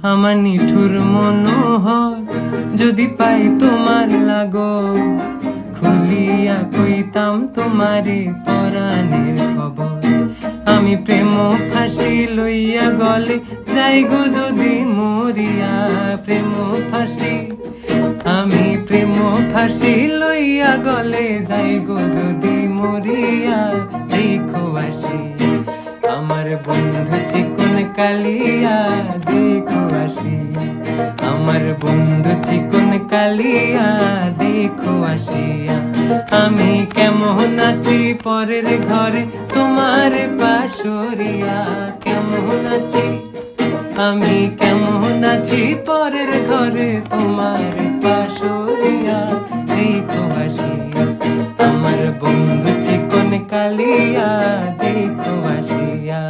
আমার নিঠুর মনোহর যদি পাই তোমার লাগো, খুলিয়া কইতাম তোমারে পরাণের খবর। আমি প্রেম ফাঁসি লইয়া গলে যাই গো যদি মরিয়া, প্রেম ফাঁসি আমি প্রেম ফাঁসি লইয়া গলে যাই গো যদি মরিয়া। দেখো আসি আমার বন্ধু চিকন কালিয়া, দেখো আসি আমার বন্ধু চিকন কালিয়া, দেখো আসিয়া। আমি কেমন আছি পরের ঘরে তোমার পাশরিয়া, কেমন আছি আমি কেমন আছি পরের ঘরে তোমার পাশরিয়া। দেখো আসিয়া আমার বন্ধু চিকন কালিয়া, দেখো আসিয়া।